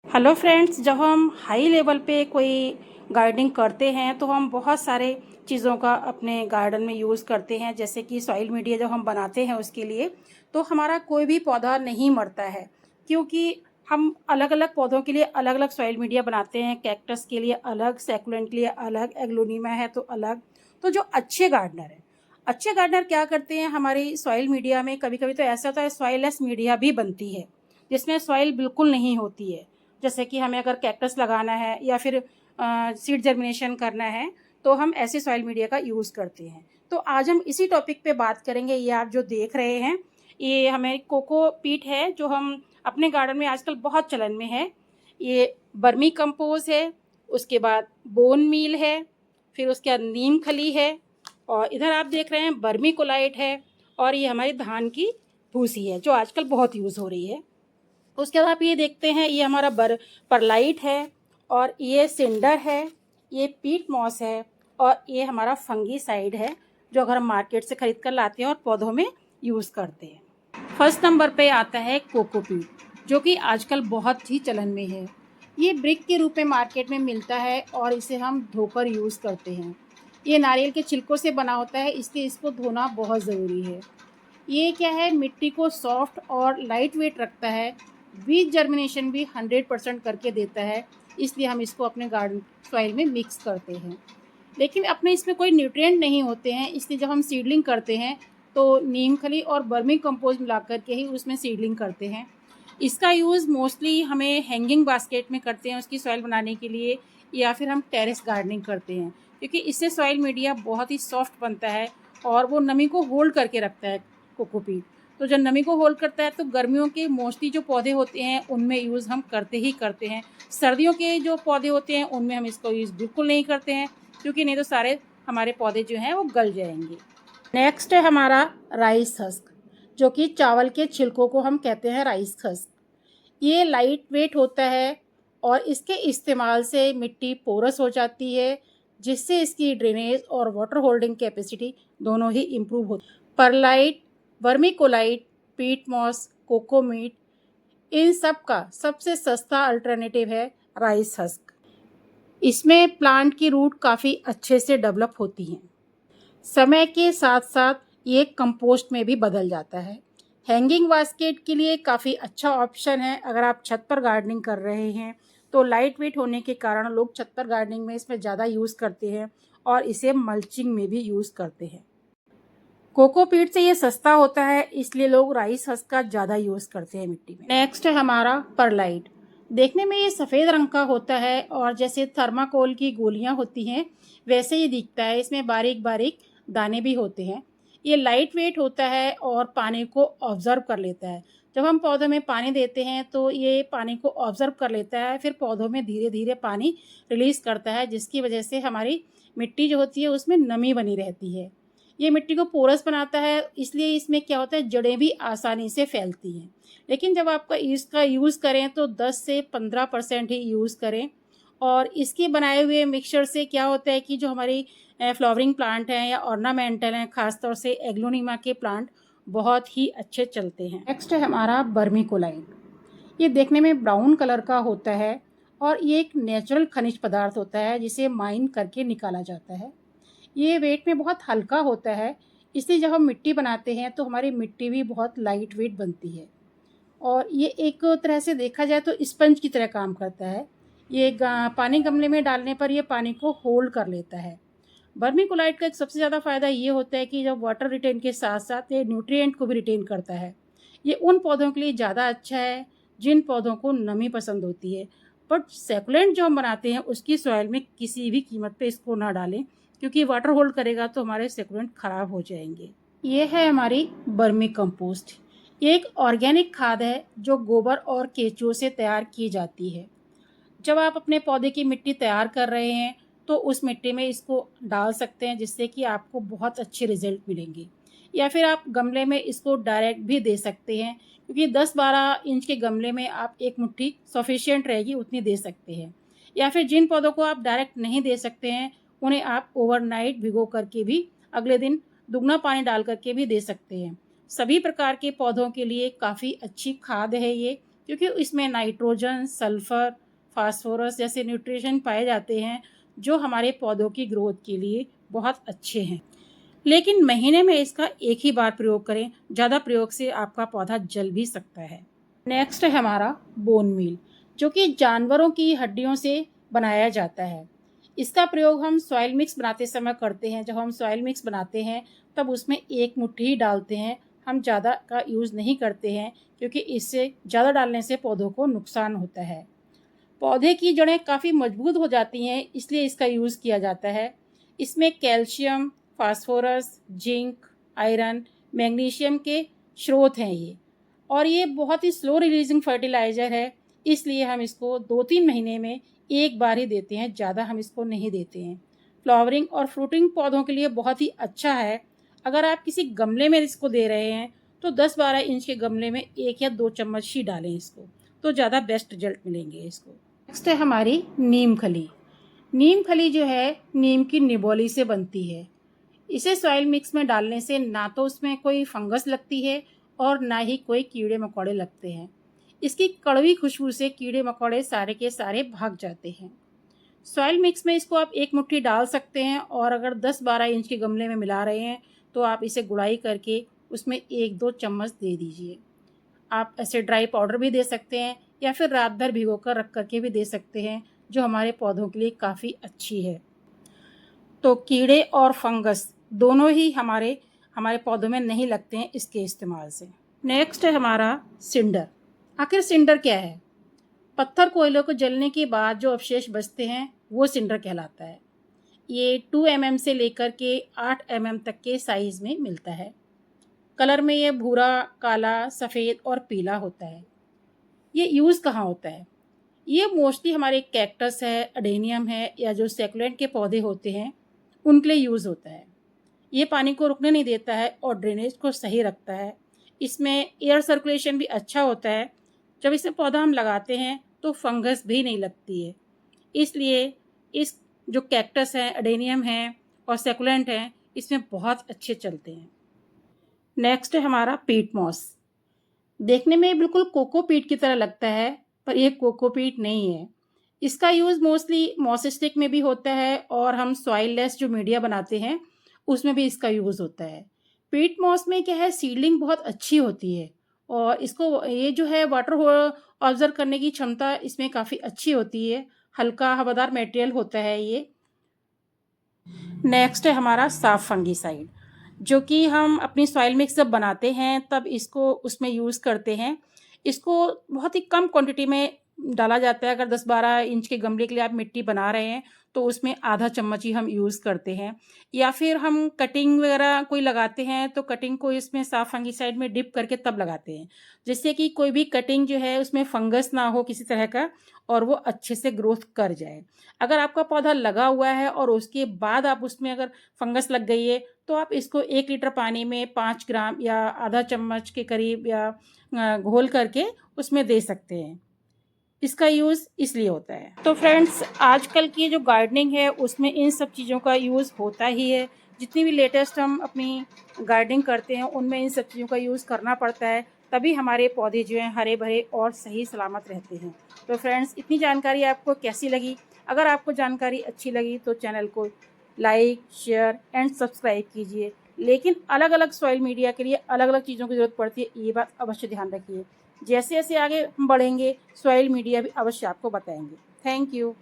Hello friends, जब हम high level पे कोई गार्डनिंग करते हैं तो हम बहुत सारे चीज़ों का अपने गार्डन में यूज़ करते हैं। जैसे कि सॉइल मीडिया जब हम बनाते हैं उसके लिए, तो हमारा कोई भी पौधा नहीं मरता है, क्योंकि हम अलग अलग पौधों के लिए अलग अलग सॉइल मीडिया बनाते हैं। कैक्टस के लिए अलग, सैकुलेंट के लिए अलग, एग्लोनिमा है तो अलग। तो जो अच्छे गार्डनर क्या करते हैं, हमारी सॉइल मीडिया में कभी कभी तो ऐसा होता है सॉइललेस मीडिया भी बनती है, जिसमें सॉइल बिल्कुल नहीं होती है। जैसे कि हमें अगर कैक्टस लगाना है या फिर सीड जर्मिनेशन करना है, तो हम ऐसे सॉइल मीडिया का यूज़ करते हैं। तो आज हम इसी टॉपिक पे बात करेंगे। ये आप जो देख रहे हैं, ये हमें कोको पीट है, जो हम अपने गार्डन में आजकल बहुत चलन में है। ये बर्मी कंपोज है, उसके बाद बोन मील है, फिर उसके बाद नीम खली है, और इधर आप देख रहे हैं बर्मी कोलाइट है, और ये हमारी धान की भूसी है जो आजकल बहुत यूज़ हो रही है। उसके बाद आप ये देखते हैं, ये हमारा परलाइट है, और ये सिंडर है, ये पीट मॉस है, और ये हमारा फंगीसाइड है, जो अगर हम मार्केट से खरीद कर लाते हैं और पौधों में यूज़ करते हैं। फर्स्ट नंबर पे आता है कोकोपीट, जो कि आजकल बहुत ही चलन में है। ये ब्रिक के रूप में मार्केट में मिलता है और इसे हम धोकर यूज़ करते हैं। ये नारियल के छिलकों से बना होता है, इसलिए इसको धोना बहुत ज़रूरी है। ये क्या है, मिट्टी को सॉफ्ट और लाइट वेट रखता है। बीज जर्मिनेशन भी 100% करके देता है, इसलिए हम इसको अपने गार्डन सॉइल में मिक्स करते हैं। लेकिन अपने इसमें कोई न्यूट्रिएंट नहीं होते हैं, इसलिए जब हम सीडलिंग करते हैं तो नीम खली और वर्मी कंपोस्ट मिला करके ही उसमें सीडलिंग करते हैं। इसका यूज़ मोस्टली हमें हैंगिंग बास्केट में करते हैं उसकी सॉइल बनाने के लिए, या फिर हम टेरेस गार्डनिंग करते हैं, क्योंकि इससे सॉइल मीडिया बहुत ही सॉफ्ट बनता है और वो नमी को होल्ड करके रखता है, कोकोपीट। तो जब नमी को होल्ड करता है तो गर्मियों के मोस्टली जो पौधे होते हैं उनमें यूज़ हम करते ही करते हैं। सर्दियों के जो पौधे होते हैं उनमें हम इसको यूज़ बिल्कुल नहीं करते हैं, क्योंकि नहीं तो सारे हमारे पौधे जो हैं वो गल जाएंगे। नेक्स्ट है हमारा राइस हस्क, जो कि चावल के छिलकों को हम कहते हैं राइस हस्क। ये लाइट वेट होता है और इसके इस्तेमाल से मिट्टी पोरस हो जाती है, जिससे इसकी ड्रेनेज और वाटर होल्डिंग कैपेसिटी दोनों ही इम्प्रूव होती है। परलाइट, वर्मीकोलाइट, पीट मॉस, कोकोमीट, इन सब का सबसे सस्ता अल्टरनेटिव है राइस हस्क। इसमें प्लांट की रूट काफ़ी अच्छे से डेवलप होती हैं। समय के साथ साथ ये कंपोस्ट में भी बदल जाता है। हैंगिंग बास्केट के लिए काफ़ी अच्छा ऑप्शन है। अगर आप छत पर गार्डनिंग कर रहे हैं तो लाइट वेट होने के कारण लोग छत पर गार्डनिंग में इसमें ज़्यादा यूज़ करते हैं, और इसे मल्चिंग में भी यूज़ करते हैं। कोकोपीट से ये सस्ता होता है, इसलिए लोग राइस हस्क का ज़्यादा यूज़ करते हैं मिट्टी में। नेक्स्ट है हमारा परलाइट। देखने में ये सफ़ेद रंग का होता है और जैसे थर्माकोल की गोलियां होती हैं वैसे ही दिखता है। इसमें बारीक बारीक दाने भी होते हैं। ये लाइट वेट होता है और पानी को ऑब्जर्व कर लेता है। जब हम पौधों में पानी देते हैं तो ये पानी को ऑब्जर्व कर लेता है, फिर पौधों में धीरे धीरे पानी रिलीज़ करता है, जिसकी वजह से हमारी मिट्टी जो होती है उसमें नमी बनी रहती है। ये मिट्टी को पोरस बनाता है, इसलिए इसमें क्या होता है, जड़ें भी आसानी से फैलती हैं। लेकिन जब आपका इसका यूज़ करें तो 10 से 15% ही यूज़ करें। और इसके बनाए हुए मिक्सचर से क्या होता है कि जो हमारी फ्लावरिंग प्लांट हैं या ऑर्नामेंटल हैं, ख़ासतौर से एग्लोनिमा के प्लांट बहुत ही अच्छे चलते हैं। नेक्स्ट है हमारा बर्मीकोलाइट। ये देखने में ब्राउन कलर का होता है और ये एक नेचुरल खनिज पदार्थ होता है जिसे माइन करके निकाला जाता है। ये वेट में बहुत हल्का होता है, इसलिए जब हम मिट्टी बनाते हैं तो हमारी मिट्टी भी बहुत लाइट वेट बनती है। और ये एक तरह से देखा जाए तो स्पंज की तरह काम करता है। ये पानी गमले में डालने पर ये पानी को होल्ड कर लेता है। वर्मीकोलाइट का एक सबसे ज़्यादा फ़ायदा ये होता है कि जब वाटर रिटेन के साथ साथ ये न्यूट्रिएंट को भी रिटेन करता है। ये उन पौधों के लिए ज़्यादा अच्छा है जिन पौधों को नमी पसंद होती है। बट सेकुलेंट जो हम बनाते हैं उसकी सॉइल में किसी भी कीमत पे इसको ना डालें, क्योंकि वाटर होल्ड करेगा तो हमारे सेकुलेंट ख़राब हो जाएंगे। ये है हमारी बर्मी कंपोस्ट। ये एक ऑर्गेनिक खाद है जो गोबर और केचुओं से तैयार की जाती है। जब आप अपने पौधे की मिट्टी तैयार कर रहे हैं तो उस मिट्टी में इसको डाल सकते हैं, जिससे कि आपको बहुत अच्छे रिजल्ट मिलेंगे। या फिर आप गमले में इसको डायरेक्ट भी दे सकते हैं, क्योंकि 10-12 इंच के गमले में आप एक मुट्ठी सफिशिएंट रहेगी उतनी दे सकते हैं। या फिर जिन पौधों को आप डायरेक्ट नहीं दे सकते हैं उन्हें आप ओवरनाइट भिगो करके भी अगले दिन दुगना पानी डाल करके भी दे सकते हैं। सभी प्रकार के पौधों के लिए काफ़ी अच्छी खाद है ये, क्योंकि इसमें नाइट्रोजन, सल्फ़र, फास्फोरस जैसे न्यूट्रिशन पाए जाते हैं जो हमारे पौधों की ग्रोथ के लिए बहुत अच्छे हैं। लेकिन महीने में इसका एक ही बार प्रयोग करें, ज़्यादा प्रयोग से आपका पौधा जल भी सकता है। नेक्स्ट है हमारा बोन मील, जो कि जानवरों की हड्डियों से बनाया जाता है। इसका प्रयोग हम सॉइल मिक्स बनाते समय करते हैं। जब हम सॉइल मिक्स बनाते हैं तब उसमें एक मुट्ठी ही डालते हैं, हम ज़्यादा का यूज़ नहीं करते हैं क्योंकि इससे ज़्यादा डालने से पौधों को नुकसान होता है। पौधे की जड़ें काफ़ी मजबूत हो जाती हैं, इसलिए इसका यूज़ किया जाता है। इसमें calcium, phosphorus, zinc, iron, magnesium के स्रोत हैं ये, और ये बहुत ही स्लो रिलीजिंग फर्टिलाइज़र है, इसलिए हम इसको 2-3 महीने में एक बार ही देते हैं, ज़्यादा हम इसको नहीं देते हैं। फ्लावरिंग और फ्रूटिंग पौधों के लिए बहुत ही अच्छा है। अगर आप किसी गमले में इसको दे रहे हैं तो 10-12 इंच के गमले में 1 या 2 चम्मच ही डालें इसको, तो ज़्यादा बेस्ट रिजल्ट मिलेंगे इसको। नेक्स्ट है हमारी नीम खली। नीम खली जो है नीम की निबोली से बनती है। इसे सॉइल मिक्स में डालने से ना तो उसमें कोई फंगस लगती है और ना ही कोई कीड़े मकोड़े लगते हैं। इसकी कड़वी खुशबू से कीड़े मकोड़े सारे के सारे भाग जाते हैं। सॉइल मिक्स में इसको आप एक मुट्ठी डाल सकते हैं, और अगर 10-12 इंच के गमले में मिला रहे हैं तो आप इसे गुड़ाई करके उसमें 1-2 चम्मच दे दीजिए। आप ऐसे ड्राई पाउडर भी दे सकते हैं या फिर रात भर भिगो कर रख करके भी दे सकते हैं, जो हमारे पौधों के लिए काफ़ी अच्छी है। तो कीड़े और फंगस दोनों ही हमारे हमारे पौधों में नहीं लगते हैं इसके इस्तेमाल से। नेक्स्ट है हमारा सिंडर। आखिर सिंडर क्या है? पत्थर कोयलों को जलने के बाद जो अवशेष बचते हैं वो सिंडर कहलाता है। ये 2 mm से लेकर के 8 mm तक के साइज़ में मिलता है। कलर में ये भूरा, काला, सफ़ेद और पीला होता है। ये यूज़ कहाँ होता है? ये मोस्टली हमारे कैक्टस है, अडेनियम है, या जो सैकुलेंट के पौधे होते हैं उनके लिए यूज़ होता है। ये पानी को रुकने नहीं देता है और ड्रेनेज को सही रखता है। इसमें एयर सर्कुलेशन भी अच्छा होता है। जब इसे पौधा हम लगाते हैं तो फंगस भी नहीं लगती है। इसलिए इस जो कैक्टस है, अडेनियम है और सैकुलेंट हैं, इसमें बहुत अच्छे चलते हैं। नेक्स्ट है हमारा पीट मॉस। देखने में बिल्कुल कोकोपीट की तरह लगता है, पर यह कोकोपीट नहीं है। इसका यूज़ मोस्टली मॉस स्टिक में भी होता है, और हम सॉइल लेस जो मीडिया बनाते हैं उसमें भी इसका यूज़ होता है। पीट मॉस में क्या है, सीडलिंग बहुत अच्छी होती है, और इसको ये जो है वाटर ऑब्जर्व करने की क्षमता इसमें काफ़ी अच्छी होती है। हल्का हवादार मटेरियल होता है ये। नेक्स्ट है हमारा साफ फंगीसाइड, जो कि हम अपनी सॉइल मिक्स जब बनाते हैं तब इसको उसमें यूज़ करते हैं। इसको बहुत ही कम क्वांटिटी में डाला जाता है। अगर 10-12 इंच के गमले के लिए आप मिट्टी बना रहे हैं तो उसमें आधा चम्मच ही हम यूज़ करते हैं, या फिर हम कटिंग वगैरह कोई लगाते हैं तो कटिंग को इसमें साफ फंगीसाइड में डिप करके तब लगाते हैं, जिससे कि कोई भी कटिंग जो है उसमें फंगस ना हो किसी तरह का, और वो अच्छे से ग्रोथ कर जाए। अगर आपका पौधा लगा हुआ है और उसके बाद आप उसमें अगर फंगस लग गई है तो आप इसको 1 लीटर पानी में 5 ग्राम या आधा चम्मच के करीब या घोल करके उसमें दे सकते हैं। इसका यूज़ इसलिए होता है। तो फ्रेंड्स, आजकल की जो गार्डनिंग है उसमें इन सब चीज़ों का यूज़ होता ही है। जितनी भी लेटेस्ट हम अपनी गार्डनिंग करते हैं उनमें इन सब चीज़ों का यूज़ करना पड़ता है, तभी हमारे पौधे जो हैं हरे भरे और सही सलामत रहते हैं। तो फ्रेंड्स, इतनी जानकारी आपको कैसी लगी? अगर आपको जानकारी अच्छी लगी तो चैनल को लाइक, शेयर एंड सब्सक्राइब कीजिए। लेकिन अलग अलग सॉइल मीडिया के लिए अलग अलग चीज़ों की ज़रूरत पड़ती है, ये बात अवश्य ध्यान रखिए। जैसे जैसे आगे हम बढ़ेंगे सॉइल मीडिया भी अवश्य आपको बताएंगे। Thank you.